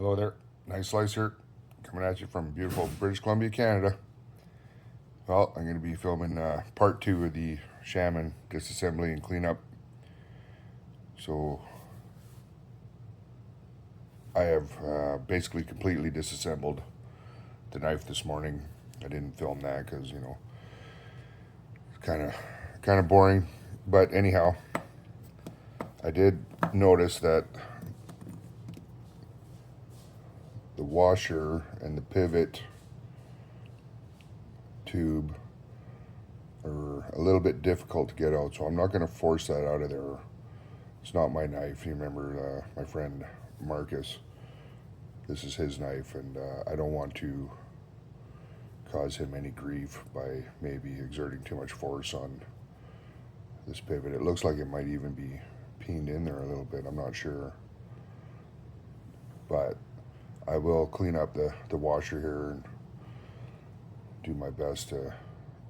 Hello there, nice slice here, coming at you from beautiful British Columbia, Canada. Well, I'm going to be filming part 2 of the Shaman disassembly and cleanup. So I have basically completely disassembled the knife this morning. I didn't film that because, you know, it's kind of boring. But anyhow, I did notice that the washer and the pivot tube are a little bit difficult to get out, so I'm not going to force that out of there. It's not my knife. You remember my friend Marcus, this is his knife, and I don't want to cause him any grief by maybe exerting too much force on this pivot. It looks like it might even be peened in there a little bit, I'm not sure, but I will clean up the washer here and do my best to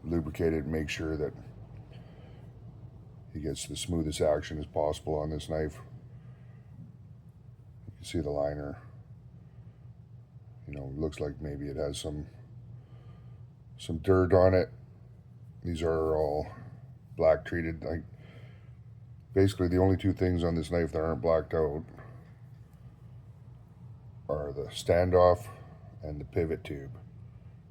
lubricate it and make sure that he gets the smoothest action as possible on this knife. You can see the liner, you know, looks like maybe it has some dirt on it. These are all black treated. Like, basically the only two things on this knife that aren't blacked out are the standoff and the pivot tube,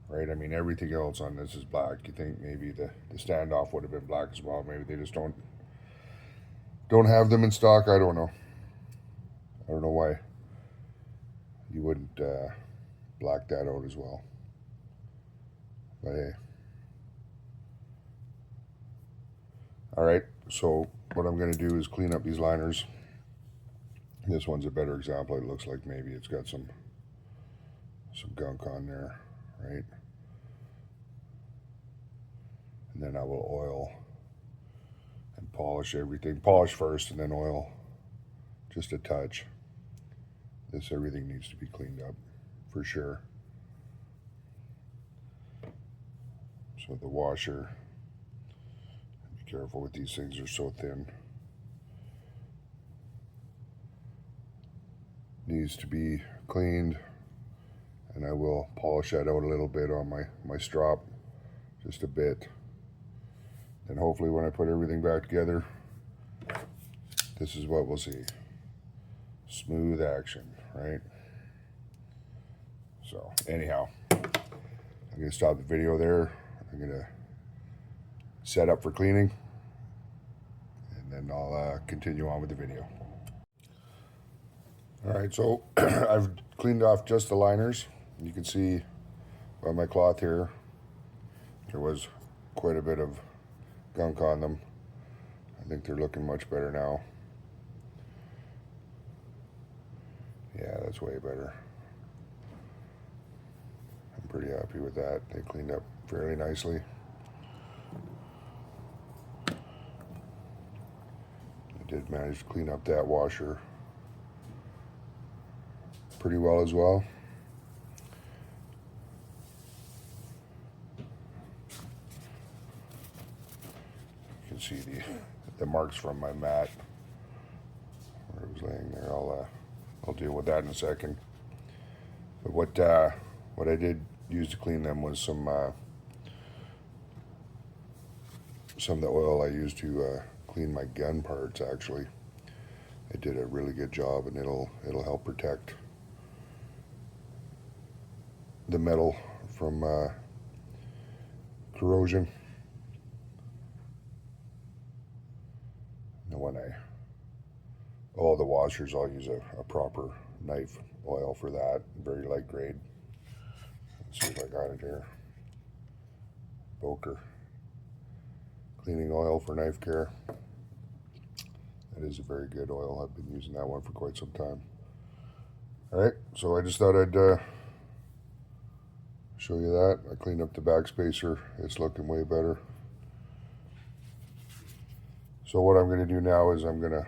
right? I mean, everything else on this is black. You think maybe the standoff would have been black as well. Maybe they just don't have them in stock. I don't know. I don't know why you wouldn't black that out as well. But hey. All right, so what I'm going to do is clean up these liners. This one's a better example. It looks like maybe it's got some gunk on there, right? And then I will oil and polish everything. Polish first and then oil, just a touch. Everything needs to be cleaned up for sure. So the washer, be careful with these things, they're so thin. Needs to be cleaned, and I will polish that out a little bit on my strop, just a bit. And hopefully when I put everything back together, this is what we'll see. Smooth action, right? So anyhow, I'm going to stop the video there. I'm going to set up for cleaning, and then I'll continue on with the video. All right, so I've cleaned off just the liners. You can see by my cloth here, there was quite a bit of gunk on them. I think they're looking much better now. Yeah, that's way better. I'm pretty happy with that. They cleaned up fairly nicely. I did manage to clean up that washer pretty well as well. You can see the marks from my mat where it was laying there. I'll deal with that in a second. But what I did use to clean them was some of the oil I used to clean my gun parts. Actually, it did a really good job, and it'll help protect the metal from corrosion. And when I oil the washers, I'll use a proper knife oil for that, very light grade. Let's see if I got it here. Boker cleaning oil for knife care. That is a very good oil. I've been using that one for quite some time. All right, so I just thought I'd show you that. I cleaned up the back spacer. It's looking way better. So what I'm going to do now is I'm going to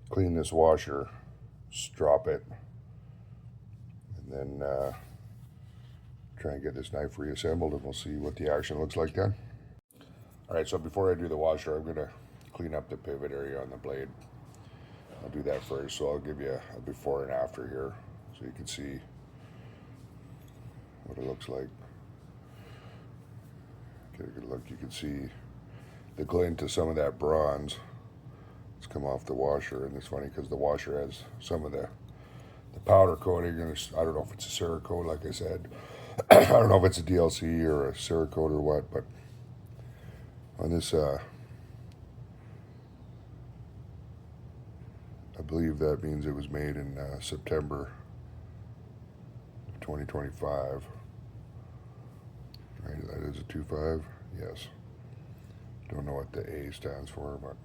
clean this washer, strop it, and then try and get this knife reassembled, and we'll see what the action looks like then. All right, so before I do the washer, I'm going to clean up the pivot area on the blade. I'll do that first, so I'll give you a before and after here so you can see what it looks like. Get a good look. You can see the glint of some of that bronze. It's come off the washer, and it's funny because the washer has some of the powder coating, and I don't know if it's a Cerakote, like I said. I don't know if it's a DLC or a Cerakote or what, but on this, I believe that means it was made in September 2025. Right, that is a 2.5. Yes. Don't know what the A stands for, but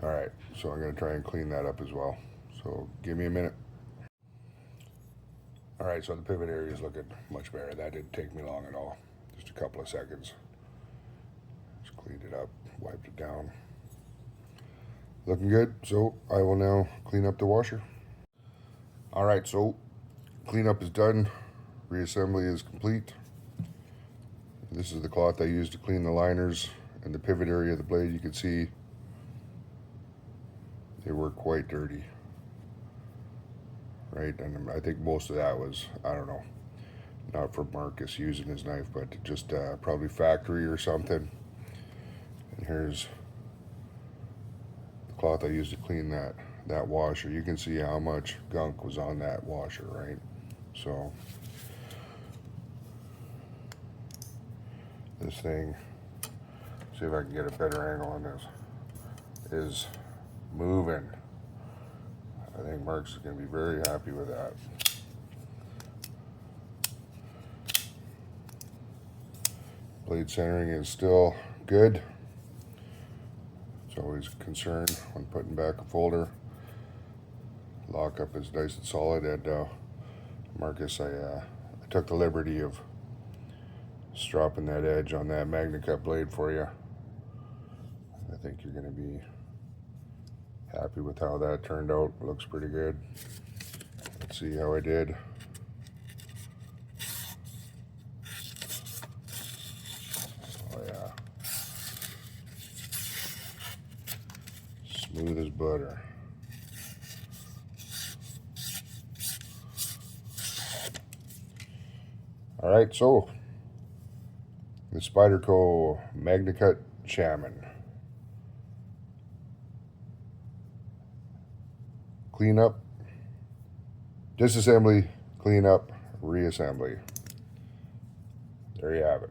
all right. So I'm going to try and clean that up as well. So give me a minute. All right, so the pivot area is looking much better. That didn't take me long at all. Just a couple of seconds. Just cleaned it up, wiped it down. Looking good. So I will now clean up the washer. All right, so cleanup is done. Reassembly is complete. This is the cloth I used to clean the liners and the pivot area of the blade. You can see they were quite dirty. Right, and I think most of that was, I don't know, not from Marcus using his knife, but just probably factory or something. And here's the cloth I used to clean that washer. You can see how much gunk was on that washer, right? So this thing, see if I can get a better angle on this, is moving. I think Mark's is going to be very happy with that. Blade centering is still good. It's always a concern when putting back a folder. Lockup is nice and solid. And Marcus, I took the liberty of stropping that edge on that Magnacut blade for you. I think you're going to be happy with how that turned out. Looks pretty good. Let's see how I did. Oh yeah. Smooth as butter. All right, so the Spyderco Magnacut Shaman. Clean up, disassembly, clean up, reassembly. There you have it.